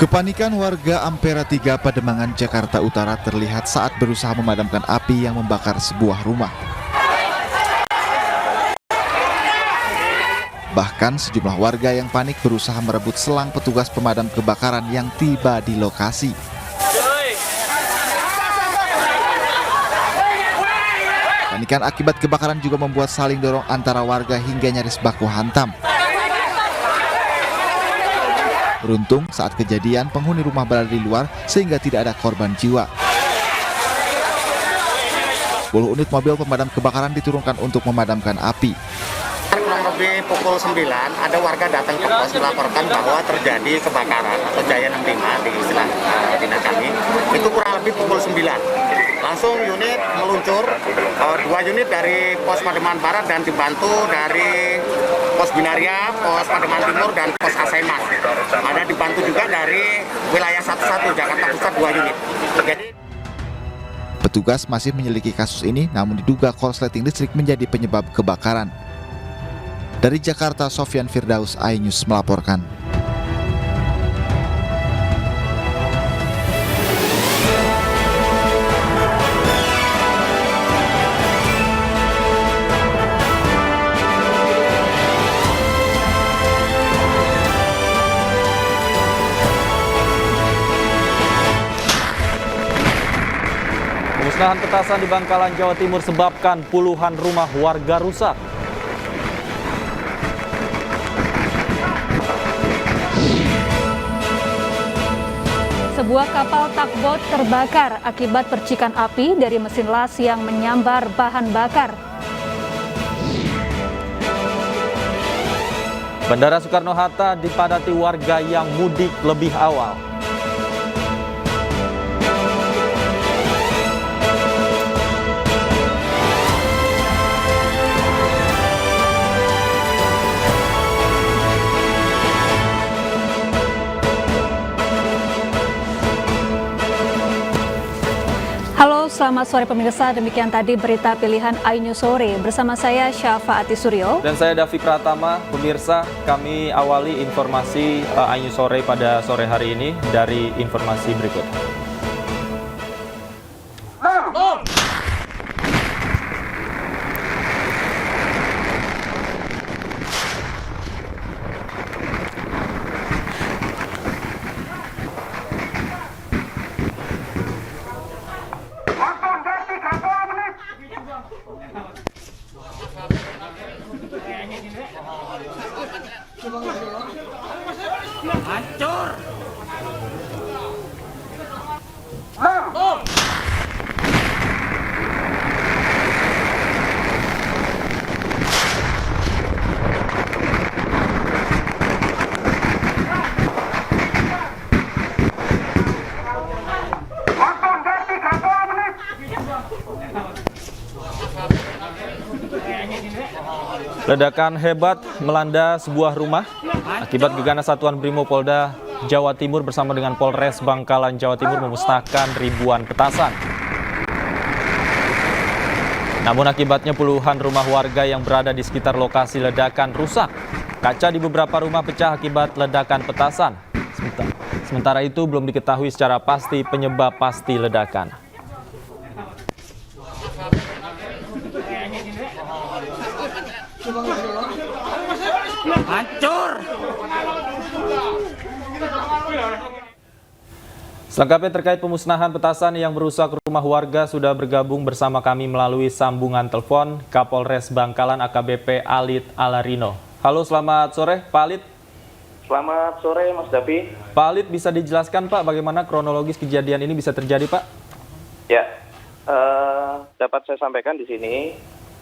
Kepanikan warga Ampera 3 Pademangan, Jakarta Utara terlihat saat berusaha memadamkan api yang membakar sebuah rumah. Bahkan sejumlah warga yang panik berusaha merebut selang petugas pemadam kebakaran yang tiba di lokasi. Kepanikan akibat kebakaran juga membuat saling dorong antara warga hingga nyaris baku hantam. Beruntung saat kejadian penghuni rumah berada di luar sehingga tidak ada korban jiwa. 10 unit mobil pemadam kebakaran diturunkan untuk memadamkan api. Kurang lebih pukul 9 ada warga datang ke pos melaporkan bahwa terjadi kebakaran atau Jaya 65 di istilah dinas kami. Itu kurang lebih pukul 9. Langsung unit meluncur, 2 unit dari pos Pademangan Barat dan dibantu dari pos Binaria, pos Pademangan Timur dan pos Asemas. Ada dibantu juga dari wilayah 11 Jakarta Pusat 2 unit. Jadi petugas masih menyelidiki kasus ini, namun diduga korsleting listrik menjadi penyebab kebakaran. Dari Jakarta, Sofyan Firdaus, iNews melaporkan. Pemusnahan petasan di Bangkalan, Jawa Timur sebabkan puluhan rumah warga rusak. Sebuah kapal tugboat terbakar akibat percikan api dari mesin las yang menyambar bahan bakar. Bandara Soekarno-Hatta dipadati warga yang mudik lebih awal. Halo, selamat sore pemirsa. Demikian tadi berita pilihan iNews Sore. Bersama saya Syafaati Suryo. Dan saya Davi Pratama. Pemirsa, kami awali informasi iNews Sore pada sore hari ini dari informasi berikut. hancur. Ledakan hebat melanda sebuah rumah akibat gegana Satuan Brimopolda Jawa Timur bersama dengan Polres Bangkalan Jawa Timur memusnahkan ribuan petasan. Namun akibatnya puluhan rumah warga yang berada di sekitar lokasi ledakan rusak. Kaca di beberapa rumah pecah akibat ledakan petasan. Sementara itu belum diketahui secara pasti penyebab pasti ledakan. Hancur. Selengkapnya terkait pemusnahan petasan yang merusak rumah warga sudah bergabung bersama kami melalui sambungan telepon Kapolres Bangkalan AKBP Alit Alarino. Halo, selamat sore Pak Alit. Selamat sore Mas Davi. Pak Alit, bisa dijelaskan Pak bagaimana kronologis kejadian ini bisa terjadi Pak? Ya, dapat saya sampaikan di sini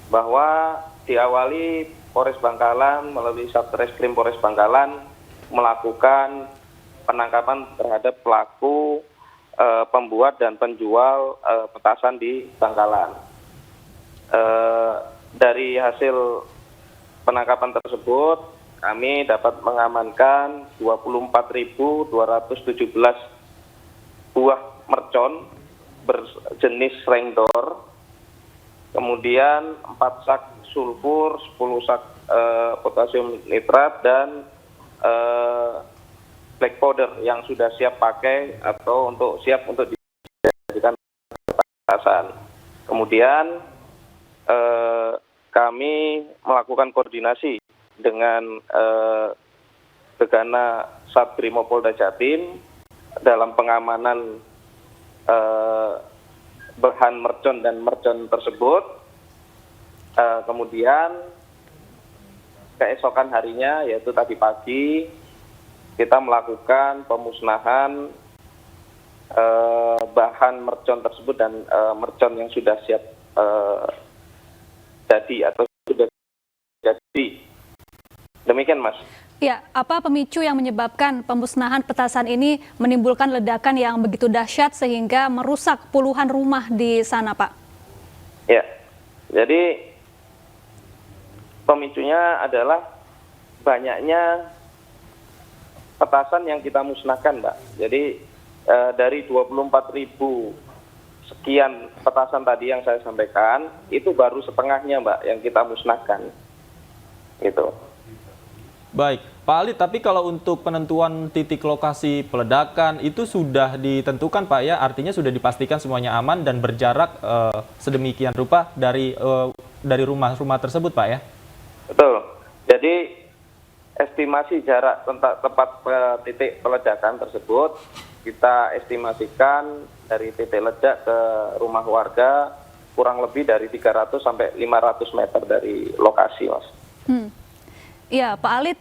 bahwa diawali Polres Bangkalan melalui Satreskrim Polres Bangkalan melakukan penangkapan terhadap pelaku pembuat dan penjual petasan di Bangkalan. Dari hasil penangkapan tersebut, kami dapat mengamankan 24.217 buah mercon berjenis Rengdor, kemudian 4 sak sulfur, 10 sak potasium nitrat, dan black powder yang sudah siap pakai atau siap untuk dijadikan petasan. Kemudian kami melakukan koordinasi dengan Gegana Satrimo-Polda Jatim dalam pengamanan bahan mercon dan mercon tersebut. Kemudian keesokan harinya, yaitu tadi pagi, kita melakukan pemusnahan bahan mercon tersebut dan mercon yang sudah siap jadi atau sudah jadi. Demikian, Mas. Ya, apa pemicu yang menyebabkan pemusnahan petasan ini menimbulkan ledakan yang begitu dahsyat sehingga merusak puluhan rumah di sana, Pak? Ya, jadi pemicunya adalah banyaknya petasan yang kita musnahkan, Mbak. Jadi dari 24.000 sekian petasan tadi yang saya sampaikan, itu baru setengahnya, Mbak, yang kita musnahkan. Gitu. Baik, Pak Ali, tapi kalau untuk penentuan titik lokasi peledakan itu sudah ditentukan, Pak, ya? Artinya sudah dipastikan semuanya aman dan berjarak sedemikian rupa dari rumah-rumah tersebut, Pak, ya? Betul. Jadi estimasi jarak tempat titik peledakan tersebut kita estimasikan dari titik ledak ke rumah warga kurang lebih dari 300 sampai 500 meter dari lokasi, Mas. Ya, Pak Alit,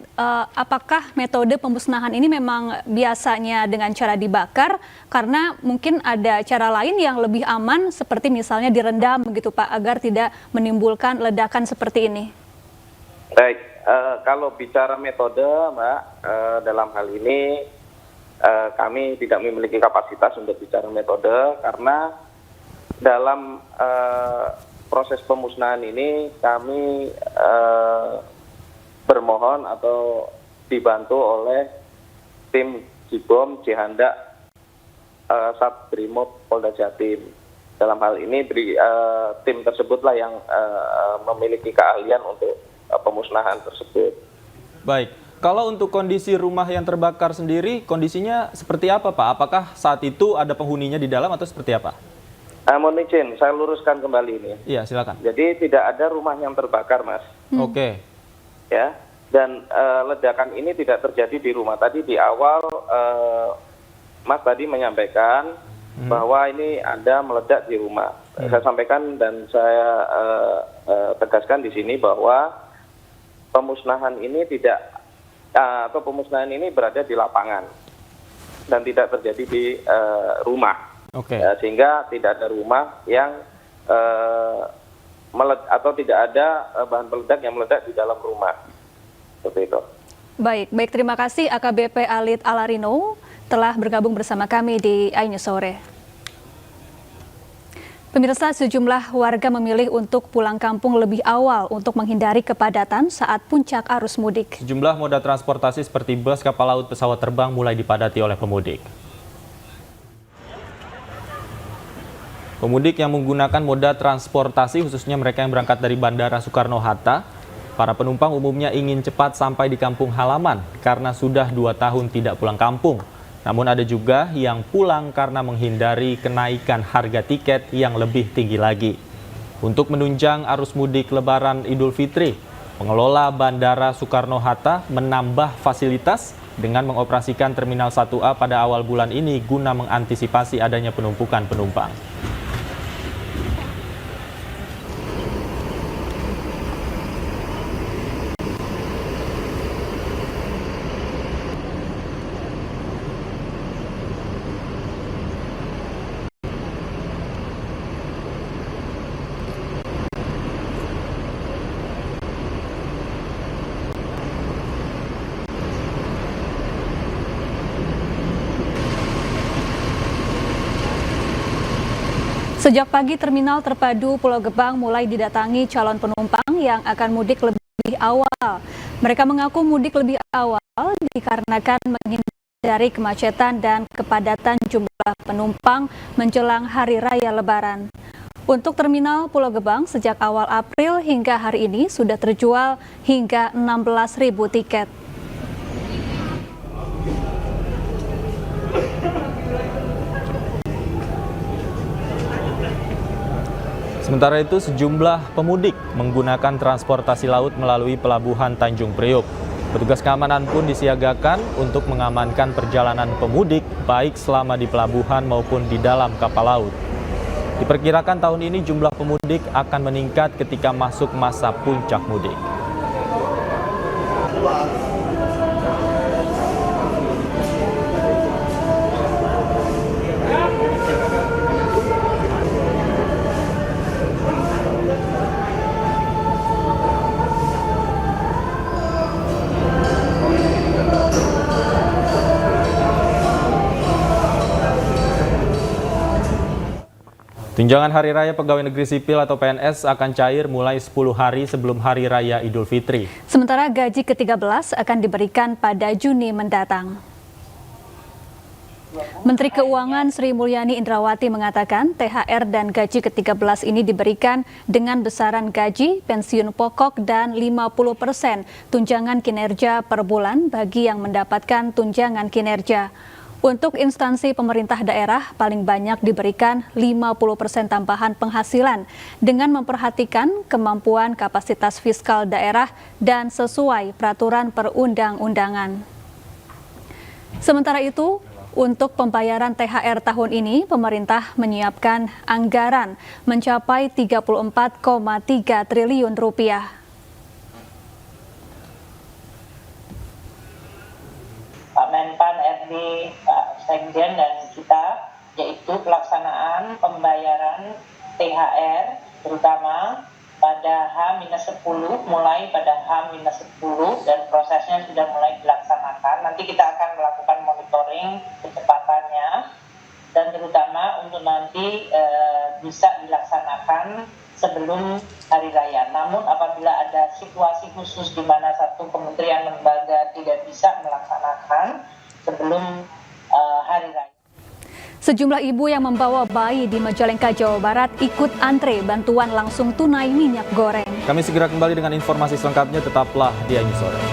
apakah metode pemusnahan ini memang biasanya dengan cara dibakar? Karena mungkin ada cara lain yang lebih aman, seperti misalnya direndam begitu, Pak, agar tidak menimbulkan ledakan seperti ini. Baik, kalau bicara metode, Mbak, dalam hal ini kami tidak memiliki kapasitas untuk bicara metode karena dalam proses pemusnahan ini kami bermohon atau dibantu oleh tim Jibom Jihandak Satrimo Polda Jatim. Dalam hal ini tim tersebutlah yang memiliki keahlian untuk pemusnahan tersebut. Baik, kalau untuk kondisi rumah yang terbakar sendiri, kondisinya seperti apa, Pak? Apakah saat itu ada penghuninya di dalam atau seperti apa? Mohon izin, saya luruskan kembali ini. Iya, silakan. Jadi tidak ada rumah yang terbakar, Mas. Oke. Ya, dan ledakan ini tidak terjadi di rumah. Tadi di awal Mas tadi menyampaikan bahwa ini ada meledak di rumah. Saya sampaikan dan saya tegaskan di sini bahwa pemusnahan ini pemusnahan ini berada di lapangan dan tidak terjadi di rumah. Oke. Sehingga tidak ada rumah yang atau tidak ada bahan peledak yang meledak di dalam rumah. Seperti itu. Baik, terima kasih AKBP Alit Alarino telah bergabung bersama kami di iNews Sore. Pemirsa, sejumlah warga memilih untuk pulang kampung lebih awal untuk menghindari kepadatan saat puncak arus mudik. Sejumlah moda transportasi seperti bus, kapal laut, pesawat terbang mulai dipadati oleh pemudik. Pemudik yang menggunakan moda transportasi, khususnya mereka yang berangkat dari Bandara Soekarno-Hatta, para penumpang umumnya ingin cepat sampai di kampung halaman karena sudah 2 tahun tidak pulang kampung. Namun ada juga yang pulang karena menghindari kenaikan harga tiket yang lebih tinggi lagi. Untuk menunjang arus mudik Lebaran Idul Fitri, pengelola Bandara Soekarno-Hatta menambah fasilitas dengan mengoperasikan Terminal 1A pada awal bulan ini guna mengantisipasi adanya penumpukan penumpang. Sejak pagi, Terminal Terpadu Pulau Gebang mulai didatangi calon penumpang yang akan mudik lebih awal. Mereka mengaku mudik lebih awal dikarenakan menghindari kemacetan dan kepadatan jumlah penumpang menjelang Hari Raya Lebaran. Untuk Terminal Pulau Gebang, sejak awal April hingga hari ini sudah terjual hingga 16.000 tiket. Sementara itu, sejumlah pemudik menggunakan transportasi laut melalui Pelabuhan Tanjung Priok. Petugas keamanan pun disiagakan untuk mengamankan perjalanan pemudik baik selama di pelabuhan maupun di dalam kapal laut. Diperkirakan tahun ini jumlah pemudik akan meningkat ketika masuk masa puncak mudik. Tunjangan Hari Raya Pegawai Negeri Sipil atau PNS akan cair mulai 10 hari sebelum Hari Raya Idul Fitri. Sementara gaji ke-13 akan diberikan pada Juni mendatang. Menteri Keuangan Sri Mulyani Indrawati mengatakan THR dan gaji ke-13 ini diberikan dengan besaran gaji, pensiun pokok, dan 50% tunjangan kinerja per bulan bagi yang mendapatkan tunjangan kinerja. Untuk instansi pemerintah daerah paling banyak diberikan 50% tambahan penghasilan dengan memperhatikan kemampuan kapasitas fiskal daerah dan sesuai peraturan perundang-undangan. Sementara itu, untuk pembayaran THR tahun ini, pemerintah menyiapkan anggaran mencapai 34,3 triliun rupiah. Pak Menpan, RD, Pak Sekjen, dan kita, yaitu pelaksanaan pembayaran THR terutama pada H-10, mulai pada H-10 dan prosesnya sudah mulai dilaksanakan. Nanti kita akan melakukan monitoring kecepatannya dan terutama untuk nanti bisa dilaksanakan sebelum Hari Raya. Namun apabila ada situasi khusus di mana satu kementerian lembaga tidak bisa melaksanakan sebelum Hari Raya. Sejumlah ibu yang membawa bayi di Majalengka, Jawa Barat ikut antre bantuan langsung tunai minyak goreng. Kami segera kembali dengan informasi selengkapnya, tetaplah di Ainyu Sore.